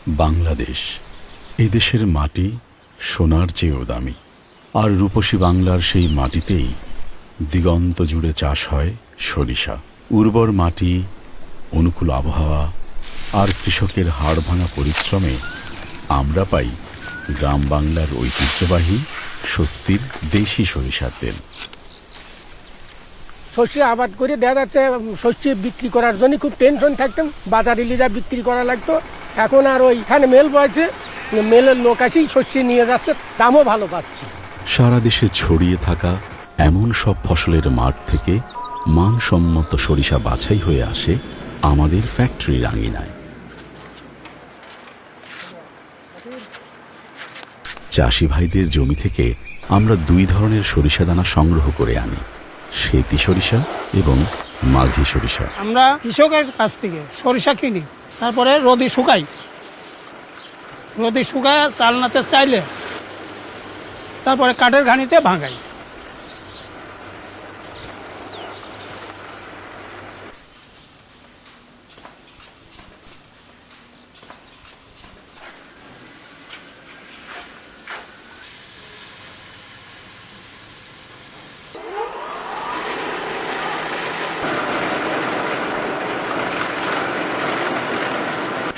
বাংলাদেশ এই দেশের মাটি সোনার চেয়েও দামি। আর রূপসী বাংলার সেই মাটিতেই দিগন্ত জুড়ে চাষ হয় সরিষা। উর্বর মাটি, অনুকূল আবহাওয়া আর কৃষকের হাড় ভাঙা পরিশ্রমে আমরা পাই গ্রাম বাংলার ঐতিহ্যবাহী স্বস্তির দেশি সরিষার তেল। শস্য আবাদ করে দেখা যাচ্ছে শস্য বিক্রি করার জন্য খুব টেনশন থাকতাম, বাজারে লিজা বিক্রি করা লাগতো। এখন আর ওইখানে মেল বয়েছে, মেলের লোক আসেই শস্য নিয়ে যাচ্ছে, দামও ভালো পাচ্ছে। সারা দেশে ছড়িয়ে থাকা এমন সব ফসলের মাঠ থেকে মানসম্মত সরিষা বাছাই হয়ে আসে আমাদের ফ্যাক্টরির আঙিনায়। চাষি ভাইদের জমি থেকে আমরা দুই ধরনের সরিষা দানা সংগ্রহ করে আনি, সেতি সরিষা এবং মাঘী সরিষা। আমরা কৃষকের কাছ থেকে সরিষা কিনি, তারপরে রোদে শুকাই, রোদে শুকায় চালনাতে চাইলে তারপরে কাঠের ঘানিতে ভাঙাই।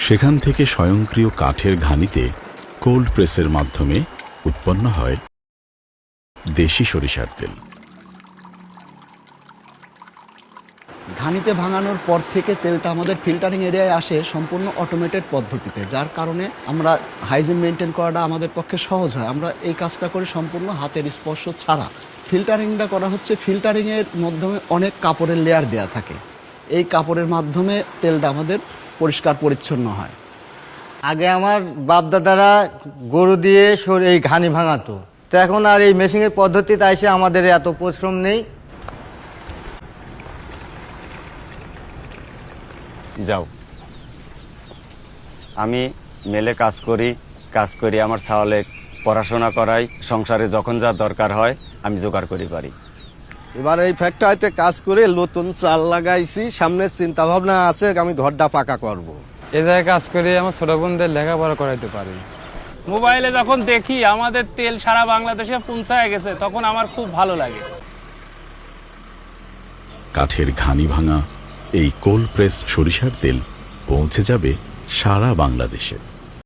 সেখান থেকে স্বয়ংক্রিয় কাঠের ঘানিতে কোল্ড প্রেসের মাধ্যমে উৎপন্ন হয় দেশি সরিষার তেল। ঘানিতে ভাঙানোর পর থেকে তেলটা আমাদের ফিল্টারিং এরিয়ায় আসে সম্পূর্ণ অটোমেটেড পদ্ধতিতে, যার কারণে আমরা হাইজিন মেনটেন করাটা আমাদের পক্ষে সহজ হয়। আমরা এই কাজটা করি সম্পূর্ণ হাতের স্পর্শ ছাড়া। ফিল্টারিংটা করা হচ্ছে, ফিল্টারিংয়ের মাধ্যমে অনেক কাপড়ের লেয়ার দেওয়া থাকে, এই কাপড়ের মাধ্যমে তেলটা আমাদের পরিষ্কার পরিচ্ছন্ন হয়। আগে আমার বাপদাদারা গরু দিয়ে এই ঘানি ভাঙাতো, তো এখন আর এই মেশিনের পদ্ধতিতে এসে আমাদের এত পরিশ্রম নেই। যাও, আমি মেলে কাজ করি আমার ছাওয়ালে পড়াশোনা করাই, সংসারে যখন যা দরকার হয় আমি জোগাড় করি পারি। এবার এই ফ্যাক্টরিতে কাজ করে নতুন চাল লাগাইছি, সামনের চিন্তা ভাবনা আছে আমি ঘরটা পাকা করব। এ জায়গায় কাজ করে আমার ছোট বোনদের লেখাপড়া করাইতে পারি। মোবাইলে যখন দেখি আমাদের তেল সারা বাংলাদেশে পৌঁছায় গেছে, তখন আমার খুব ভালো লাগে। কাঠের ঘানি ভাঙা এই কোল্ড প্রেস সরিষার তেল পৌঁছে যাবে সারা বাংলাদেশে।